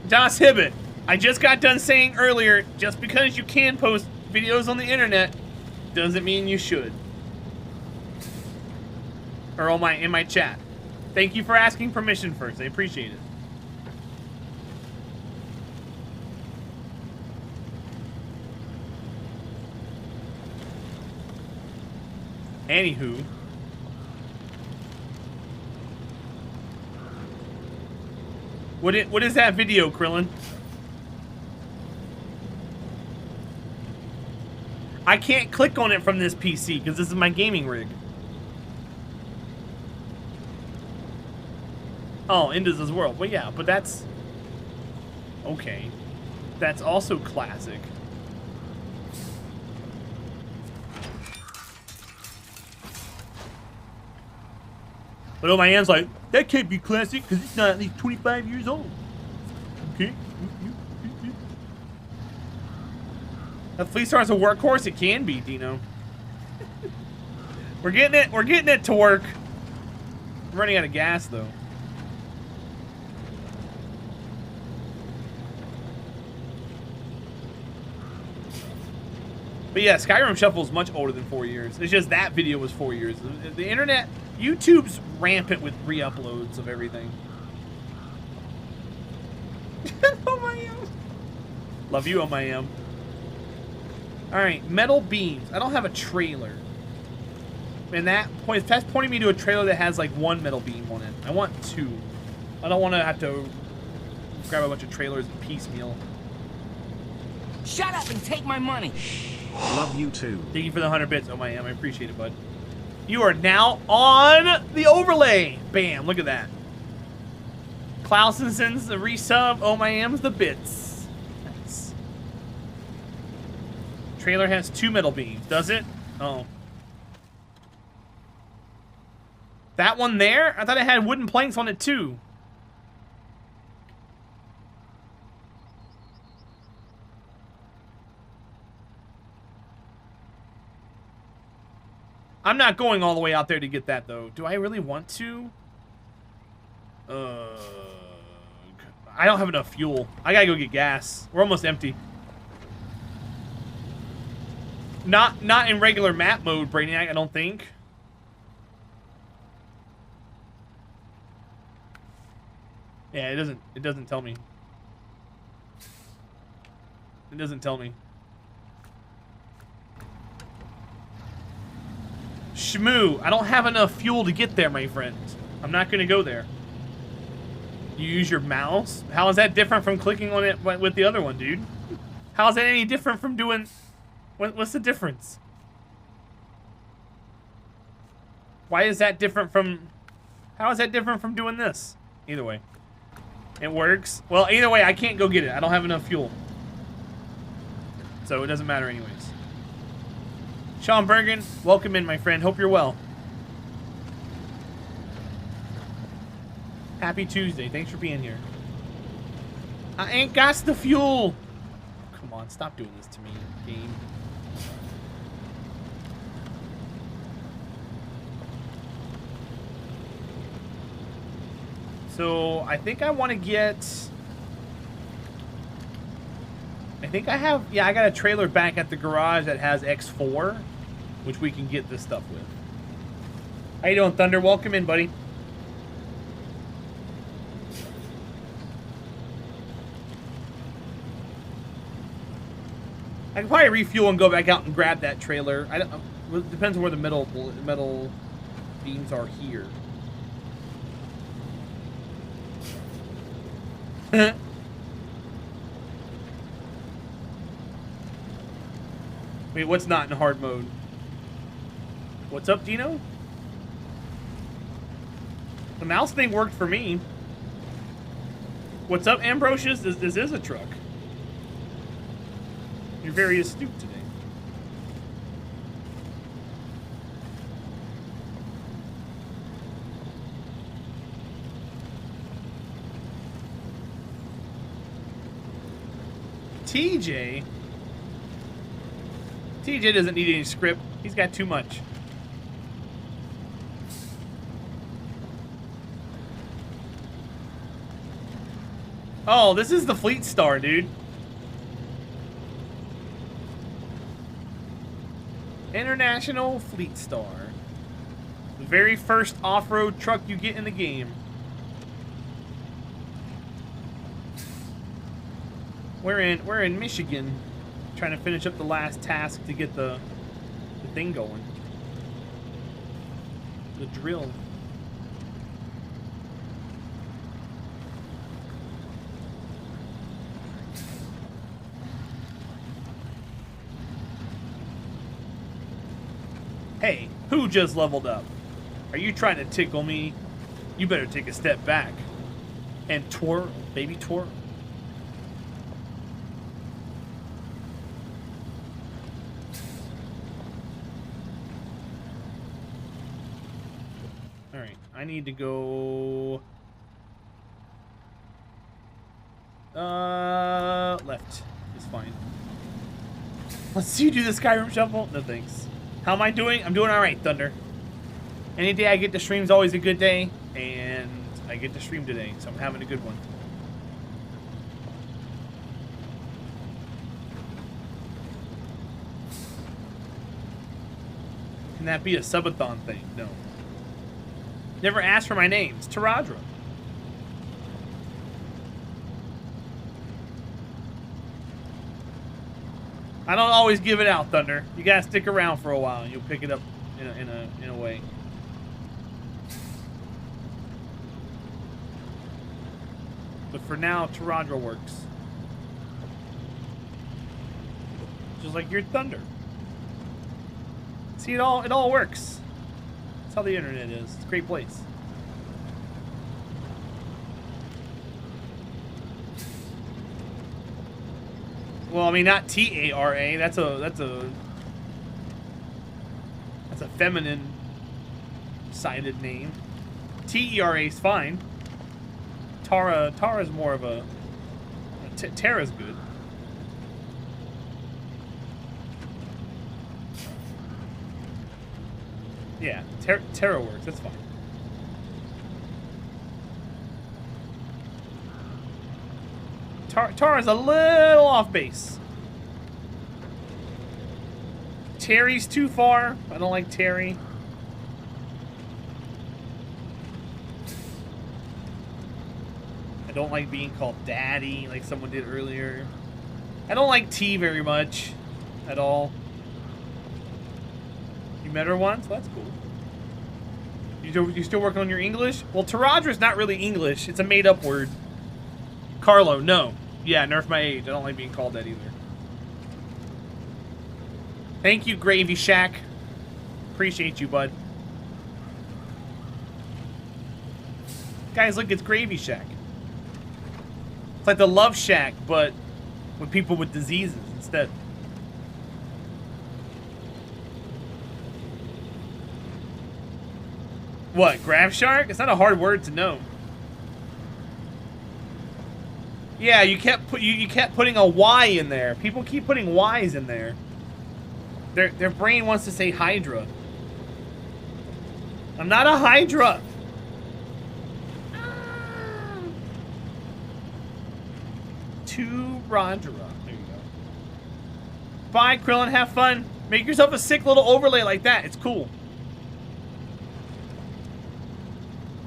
Josh Hibbett, I just got done saying earlier, just because you can post videos on the internet doesn't mean you should. Or in my chat. Thank you for asking permission first. I appreciate it. Anywho. What is that video, Krillin? I can't click on it from this PC because this is my gaming rig. Oh, Into This World. Well, yeah, but that's... Okay. That's also classic. But oh, my hand's like, that can't be classic because it's not at least 25 years old. Okay. A Fleet Star's a workhorse? It can be, Dino. We're getting it to work. I'm running out of gas though. But yeah, Skyrim Shuffle is much older than 4 years. It's just that video was 4 years. The internet, YouTube's rampant with re-uploads of everything. Oh my God. Love you, oh my am. Alright, metal beams. I don't have a trailer. And that's pointing me to a trailer that has like one metal beam on it. I want two. I don't want to have to grab a bunch of trailers and piecemeal. Shut up and take my money. Love you too. Thank you for the 100 bits. Oh my am, I appreciate it, bud. You are now on the overlay. Bam, look at that. Clausen sends the resub. Oh my am's the bits. Nice. Trailer has 2 metal beams, does it? Oh. That one there? I thought it had wooden planks on it too. I'm not going all the way out there to get that, though. Do I really want to? I don't have enough fuel. I gotta go get gas. We're almost empty. Not in regular map mode, Brainiac, I don't think. Yeah, it doesn't tell me. It doesn't tell me. Shmoo, I don't have enough fuel to get there, my friend. I'm not gonna go there. You use your mouse? How is that different from clicking on it with the other one, dude? How is that any different from doing... What's the difference? Why is that different from... How is that different from doing this? Either way. It works. Well, either way, I can't go get it. I don't have enough fuel. So it doesn't matter anyways. Sean Bergen, welcome in, my friend. Hope you're well. Happy Tuesday. Thanks for being here. I ain't got the fuel. Come on, stop doing this to me, game. So, I think I want to get... I think I have... Yeah, I got a trailer back at the garage that has X4, which we can get this stuff with. How you doing, Thunder? Welcome in, buddy. I can probably refuel and go back out and grab that trailer. It depends on where the metal beams are here. Wait, what's not in hard mode? What's up, Dino? The mouse thing worked for me. What's up, Ambrosius? This is a truck. You're very astute today. TJ? TJ doesn't need any script. He's got too much. Oh, this is the Fleet Star, dude. International Fleet Star. The very first off-road truck you get in the game. We're in Michigan, trying to finish up the last task to get the thing going. The drill. Hey, who just leveled up? Are you trying to tickle me? You better take a step back. And twirl, baby twirl. Alright, I need to go... left is fine. Let's see you do the Skyrim shuffle. No thanks. How am I doing? I'm doing alright, Thunder. Any day I get to stream is always a good day, and I get to stream today, so I'm having a good one. Can that be a subathon thing? No. Never asked for my name. It's Terahdra. I don't always give it out, Thunder. You gotta stick around for a while, and you'll pick it up in a way. But for now, Terahdra works. Just like your Thunder. See, it all works. That's how the internet is. It's a great place. Well, I mean, not T-A-R-A. That's a feminine sided name. T-E-R-A is fine. Tara's more of a... Tara's good. Yeah, Tara works. That's fine. Tara's a little off base. Terry's too far. I don't like Terry. I don't like being called Daddy like someone did earlier. I don't like T very much at all. You met her once? Well, that's cool. You still working on your English? Well, Teradra's not really English. It's a made-up word. Carlo, no. Yeah, nerf my age. I don't like being called that either. Thank you, Gravy Shack. Appreciate you, bud. Guys, look, it's Gravy Shack. It's like the Love Shack, but with people with diseases instead. What, Grab Shark? It's not a hard word to know. Yeah, you kept putting a Y in there. People keep putting Y's in there. Their brain wants to say Hydra. I'm not a Hydra. Terahdra. There you go. Bye, Krillin. Have fun. Make yourself a sick little overlay like that. It's cool.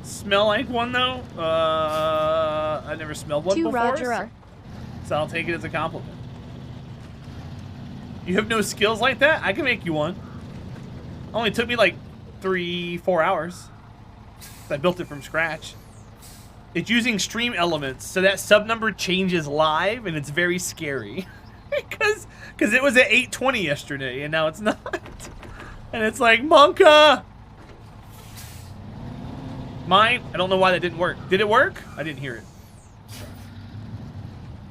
Smell like one though? I never smelled one before. So I'll take it as a compliment. You have no skills like that? I can make you one. Only took me like 3-4 hours. I built it from scratch. It's using stream elements, so that sub number changes live, and it's very scary. Because it was at 8:20 yesterday, and now it's not. And it's like, Monka! Mine? I don't know why that didn't work. Did it work? I didn't hear it.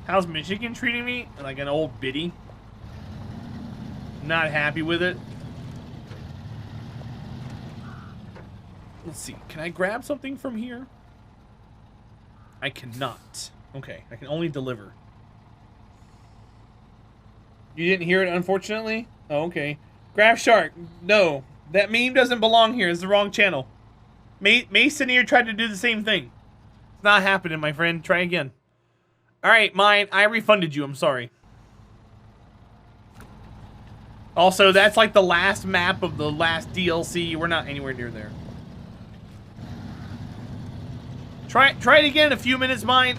How's Michigan treating me? Like an old biddy. Not happy with it. Let's see. Can I grab something from here? I cannot. Okay. I can only deliver. You didn't hear it, unfortunately? Oh, okay. Grab Shark. No. That meme doesn't belong here. It's the wrong channel. Mason here tried to do the same thing. It's not happening, my friend. Try again. All right, mine. I refunded you. I'm sorry. Also, that's like the last map of the last DLC. We're not anywhere near there. Try it again in a few minutes, mine.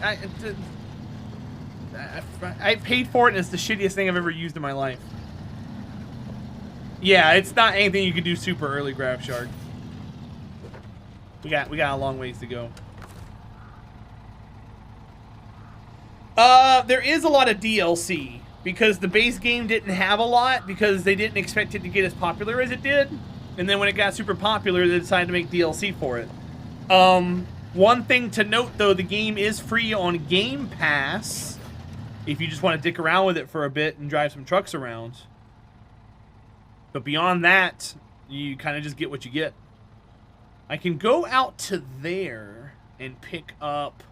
I paid for it, and it's the shittiest thing I've ever used in my life. Yeah, it's not anything you can do super early, Grab Shark. We got a long ways to go. There is a lot of DLC because the base game didn't have a lot because they didn't expect it to get as popular as it did, and then when it got super popular, they decided to make DLC for it. One thing to note though, the game is free on Game Pass if you just want to dick around with it for a bit and drive some trucks around. But beyond that, you kind of just get what you get. I can go out to there and pick up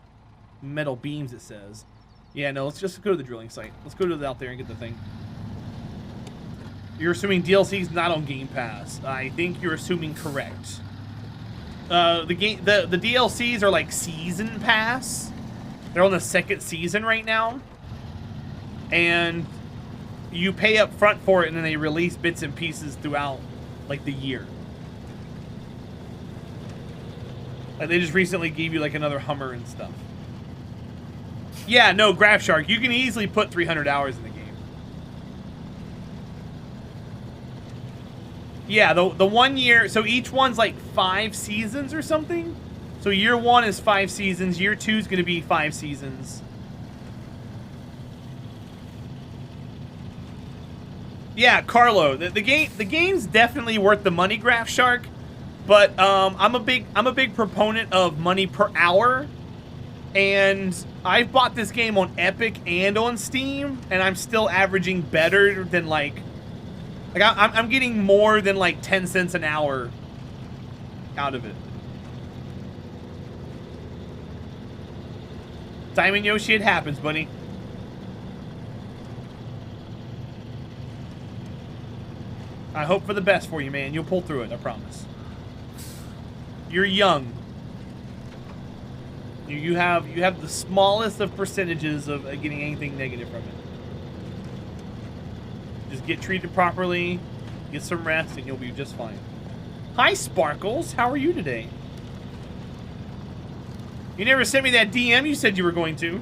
metal beams, it says. Yeah, no, let's just go to the drilling site. Let's go to out there and get the thing. You're assuming DLC's not on Game Pass. I think you're assuming correct. The DLCs are like season pass. They're on the 2nd season right now. And you pay up front for it, and then they release bits and pieces throughout like the year. Like they just recently gave you like another Hummer and stuff. Yeah, no, Graph Shark, you can easily put 300 hours in the game. Yeah, the 1 year, so each one's like 5 seasons or something. So year 1 is 5 seasons, year 2 is going to be 5 seasons. Yeah, Carlo, the game's definitely worth the money, Graph Shark, but I'm a big proponent of money per hour, and I've bought this game on Epic and on Steam, and I'm still averaging better than like I'm getting more than like 10 cents an hour out of it. Diamond Yoshi, it happens, buddy. I hope for the best for you, man. You'll pull through it, I promise. You're young. You have the smallest of percentages of getting anything negative from it. Just get treated properly, get some rest, and you'll be just fine. Hi, Sparkles. How are you today? You never sent me that DM you said you were going to.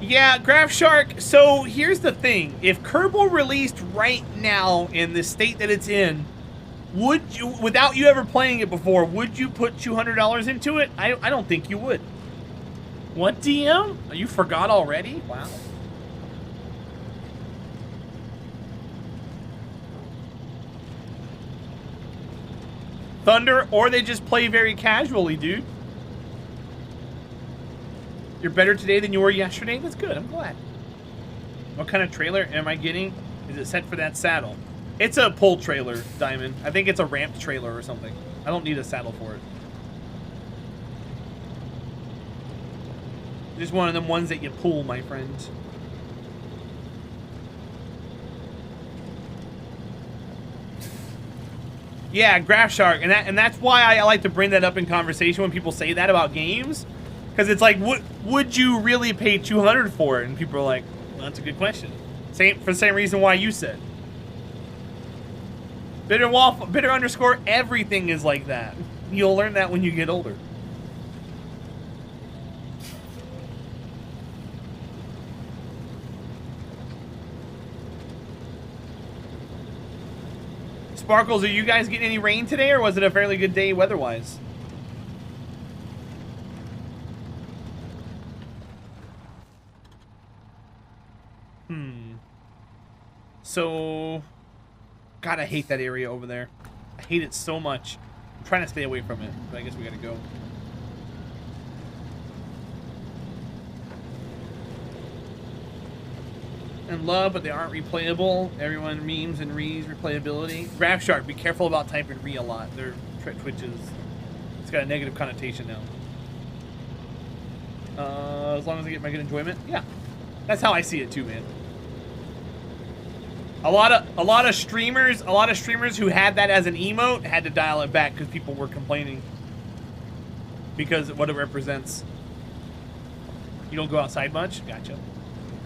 Yeah, Graph Shark, so here's the thing. If Kerbal released right now in the state that it's in, would you, without you ever playing it before, would you put $200 into it? I don't think you would. What, DM? You forgot already? Wow. Thunder, or they just play very casually, dude. You're better today than you were yesterday? That's good, I'm glad. What kind of trailer am I getting? Is it set for that saddle? It's a pull trailer, Diamond. I think it's a ramped trailer or something. I don't need a saddle for it. Just one of them ones that you pull, my friend. Yeah, Graph Shark, and that's why I like to bring that up in conversation when people say that about games. Because it's like, would you really pay $200 for it? And people are like, well, that's a good question. For the same reason why you said. Bitter _ everything is like that. You'll learn that when you get older. Sparkles, are you guys getting any rain today, or was it a fairly good day weather-wise? So, God, I hate that area over there. I hate it so much. I'm trying to stay away from it, but I guess we gotta go. And love, but they aren't replayable. Everyone memes and rees replayability. Graph Shark, be careful about typing re a lot. Their Twitches. It's got a negative connotation now. As long as I get my good enjoyment, yeah. That's how I see it too, man. A lot of streamers who had that as an emote had to dial it back because people were complaining. because of what it represents. You don't go outside much? Gotcha.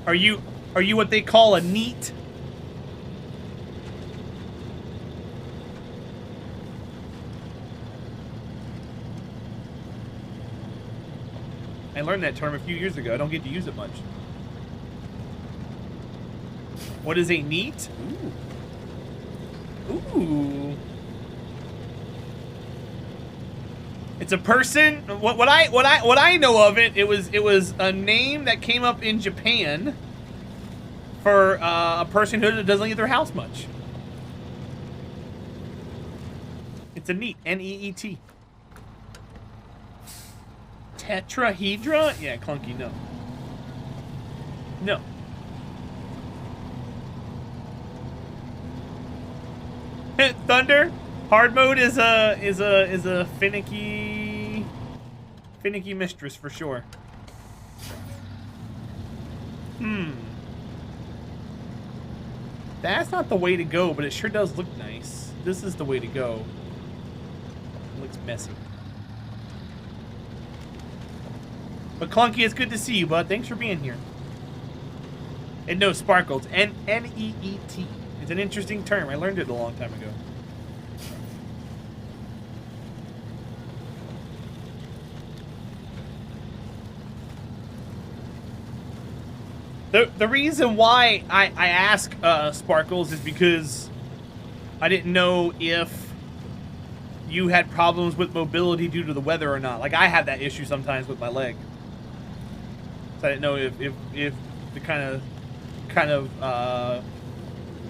Are you what they call a NEET? I learned that term a few years ago. I don't get to use it much. What is a NEET? Ooh. Ooh. It's a person. What I know of it, it was a name that came up in Japan for a person who doesn't leave their house much. It's a NEET. N-E-E-T. Tetrahedra? Yeah, clunky. No. No. Thunder. Hard mode is a finicky mistress for sure. That's not the way to go, but it sure does look nice. This is the way to go. It looks messy. But Clunky, it's good to see you, bud. Thanks for being here. And no, Sparkles. N-E-E-T. It's an interesting term. I learned it a long time ago. The reason why I ask Sparkles is because I didn't know if you had problems with mobility due to the weather or not. Like, I have that issue sometimes with my leg. So I didn't know if the kind of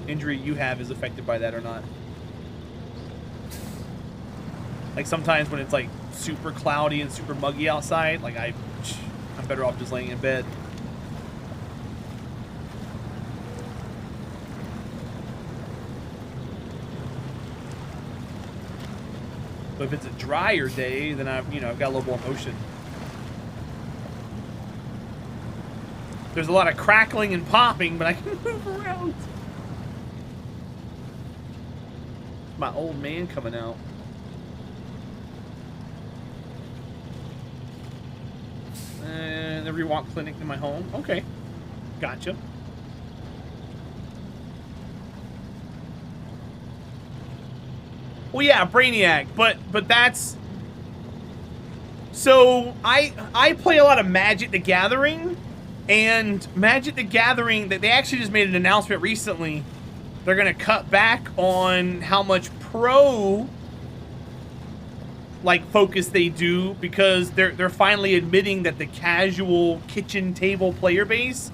injury you have is affected by that or not. Like, sometimes when it's like super cloudy and super muggy outside, like I'm better off just laying in bed. But if it's a drier day, then I've got a little more motion. There's a lot of crackling and popping, but I can move around. My old man coming out. And the rewalk clinic in my home. Okay. Gotcha. Well, yeah, Brainiac, but that's... So, I play a lot of Magic the Gathering, and Magic the Gathering, they actually just made an announcement recently. They're going to cut back on how much pro, like, focus they do, because they're finally admitting that the casual kitchen table player base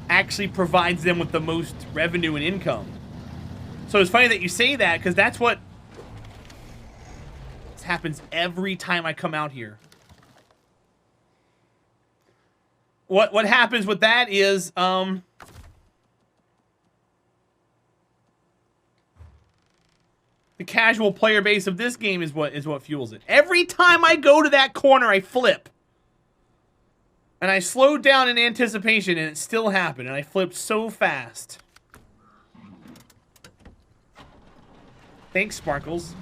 actually provides them with the most revenue and income. So it's funny that you say that, because that's what happens every time I come out here. What happens with that is the casual player base of this game is what fuels it. Every time I go to that corner, I flip. And I slowed down in anticipation, and it still happened, and I flipped so fast. Thanks, Sparkles.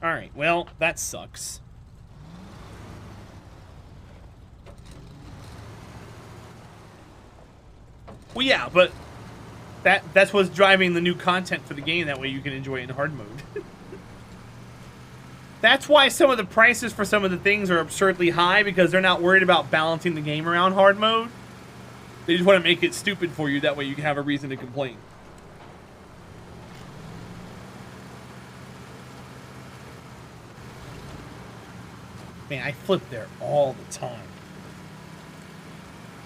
Alright, well, that sucks. Well, yeah, but that's what's driving the new content for the game. That way you can enjoy it in hard mode. That's why some of the prices for some of the things are absurdly high, because they're not worried about balancing the game around hard mode. They just want to make it stupid for you. That way you can have a reason to complain. Man, I flip there all the time.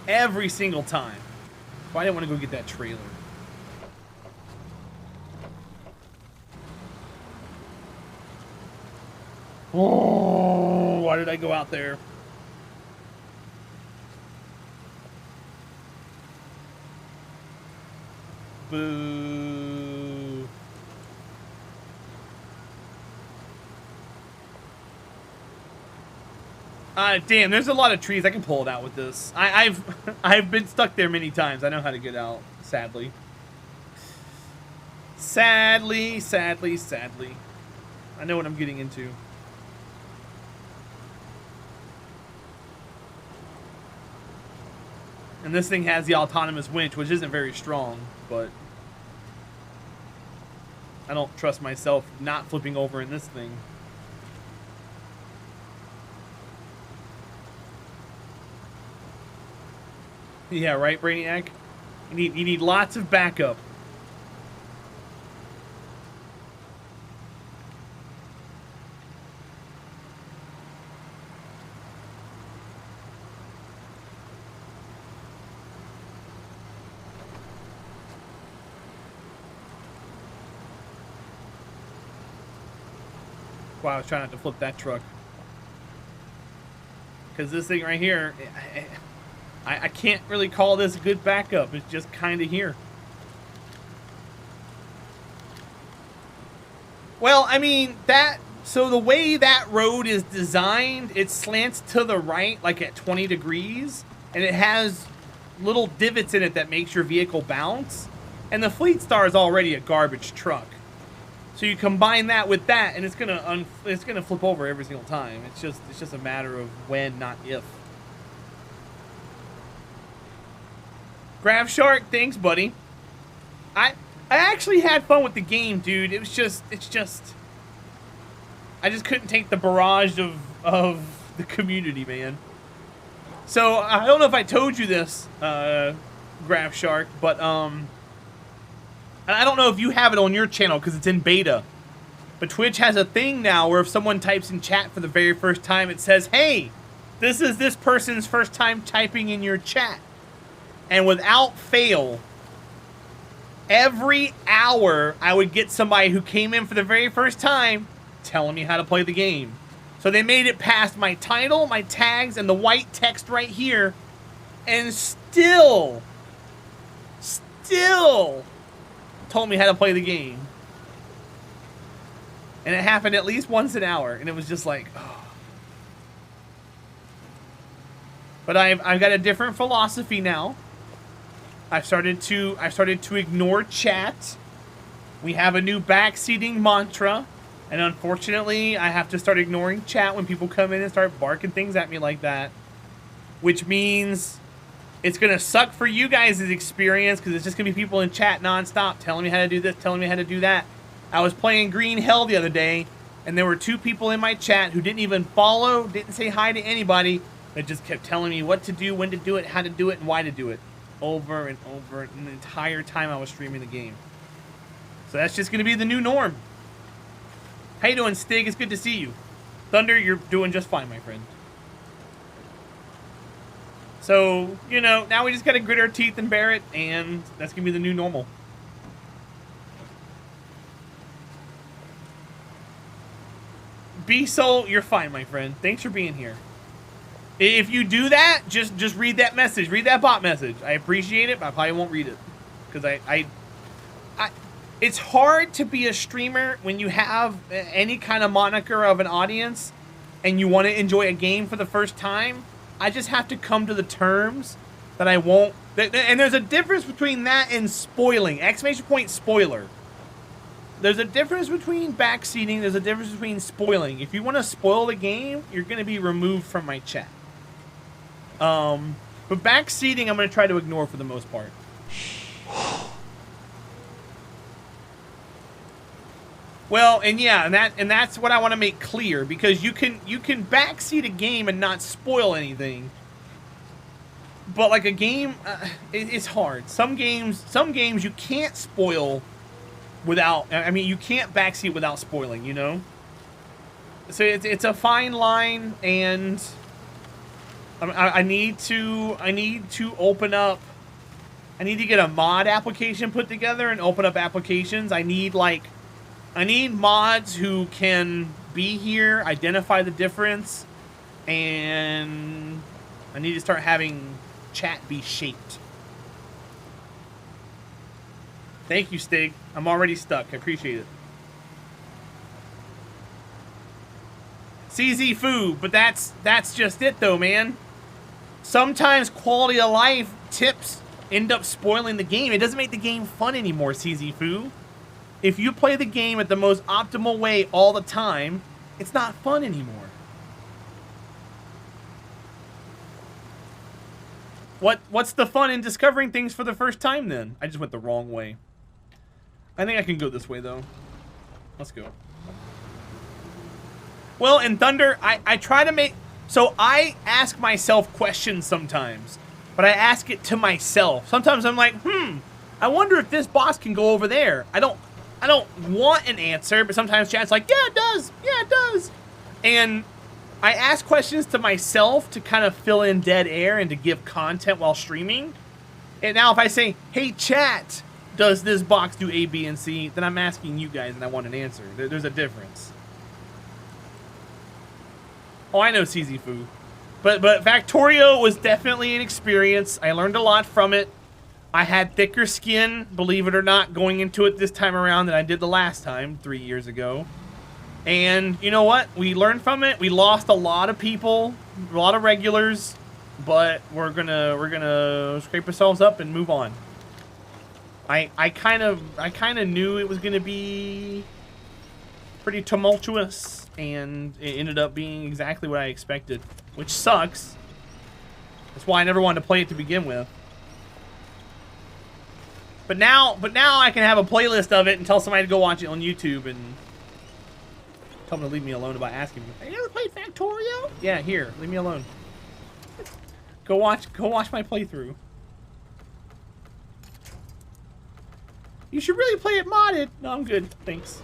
Every single time. Why didn't I want to go get that trailer? Oh, why did I go out there? Boo. Damn, there's a lot of trees. I can pull it out with this. I've been stuck there many times. I know how to get out, sadly. Sadly. I know what I'm getting into. And this thing has the autonomous winch, which isn't very strong, but I don't trust myself not flipping over in this thing. Yeah, right, Brainiac? You need lots of backup. Wow, I was trying not to flip that truck. Because this thing right here, I can't really call this a good backup. It's just kind of here. Well, I mean, so the way that road is designed, it slants to the right, like at 20 degrees, and it has little divots in it that makes your vehicle bounce. And the Fleet Star is already a garbage truck. So you combine that with that, and it's gonna flip over every single time. It's just a matter of when, not if. Grab Shark, thanks, buddy. I actually had fun with the game, dude. It's just I just couldn't take the barrage of the community, man. So I don't know if I told you this, Grab Shark, but and I don't know if you have it on your channel because it's in beta. But Twitch has a thing now where if someone types in chat for the very first time, it says, "Hey, this is this person's first time typing in your chat." And without fail, every hour I would get somebody who came in for the very first time telling me how to play the game. So they made it past my title, my tags, and the white text right here, and still told me how to play the game. And it happened at least once an hour, and it was just like, oh. But I've got a different philosophy now. I've started to ignore chat. We have a new backseating mantra, and unfortunately, I have to start ignoring chat when people come in and start barking things at me like that, which means it's gonna suck for you guys' experience because it's just gonna be people in chat nonstop telling me how to do this, telling me how to do that. I was playing Green Hell the other day, and there were 2 people in my chat who didn't even follow, didn't say hi to anybody. They just kept telling me what to do, when to do it, how to do it, and why to do it, over and over, and the entire time I was streaming the game. So that's just gonna be the new norm. How you doing, Stig? It's good to see you. Thunder, you're doing just fine, my friend. So, you know, now we just gotta grit our teeth and bear it, and that's gonna be the new normal. B-Soul, you're fine, my friend. Thanks for being here. If you do that, just read that message. Read that bot message. I appreciate it, but I probably won't read it. Because it's hard to be a streamer when you have any kind of moniker of an audience and you want to enjoy a game for the first time. I just have to come to the terms that I won't... And there's a difference between that and spoiling. Exclamation point spoiler. There's a difference between backseating. There's a difference between spoiling. If you want to spoil the game, you're going to be removed from my chat. But backseating, I'm going to try to ignore for the most part. Well, and yeah, and that's what I want to make clear, because you can backseat a game and not spoil anything. But like a game, it's hard. Some games you can't spoil without. I mean, you can't backseat without spoiling. You know. So it's a fine line, and I need to open up. I need to get a mod application put together and open up applications. I need mods who can be here, identify the difference, and I need to start having chat be shaped. Thank you, Stig. I'm already stuck. I appreciate it. CZ Foo, but that's just it though, man. Sometimes quality of life tips end up spoiling the game. It doesn't make the game fun anymore, CZ Foo. if you play the game at the most optimal way all the time, it's not fun anymore. What's the fun in discovering things for the first time then? I just went the wrong way. I think I can go this way though. Let's go. Well, in Thunder, I try to make... So I ask myself questions sometimes, but I ask it to myself. Sometimes I'm like, I wonder if this boss can go over there. I don't want an answer, but sometimes chat's like, yeah, it does. Yeah, it does. And I ask questions to myself to kind of fill in dead air and to give content while streaming. And now if I say, hey, chat, does this box do A, B, and C? Then I'm asking you guys and I want an answer. There's a difference. Oh, I know CZ Fu. But Factorio was definitely an experience. I learned a lot from it. I had thicker skin, believe it or not, going into it this time around than I did the last time, 3 years ago. And you know what? We learned from it. We lost a lot of people, a lot of regulars, but we're gonna scrape ourselves up and move on. I kind of knew it was gonna be pretty tumultuous, and it ended up being exactly what I expected, which sucks. That's why I never wanted to play it to begin with. But now I can have a playlist of it and tell somebody to go watch it on YouTube and tell them to leave me alone about asking me, have you ever played Factorio? Yeah, here, leave me alone. Go watch my playthrough. You should really play it modded. No, I'm good, thanks.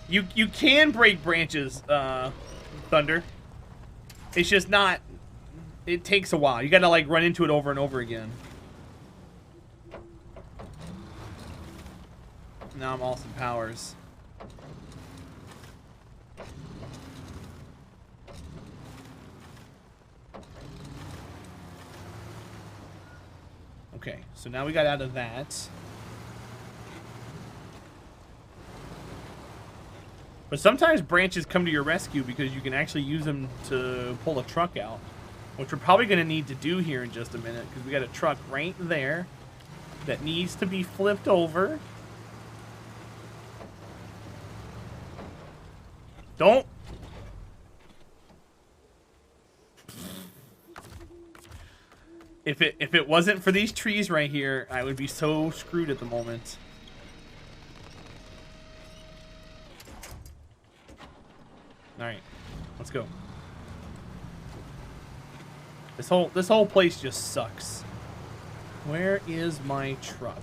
You can break branches, Thunder. It's just not... It takes a while. You gotta, like, run into it over and over again. Now I'm Austin Powers. Okay, so now we got out of that. But sometimes branches come to your rescue because you can actually use them to pull a truck out. Which we're probably going to need to do here in just a minute, because we got a truck right there that needs to be flipped over. Don't. If it wasn't for these trees right here, I would be so screwed at the moment. All right, let's go. This whole place just sucks. Where is my truck?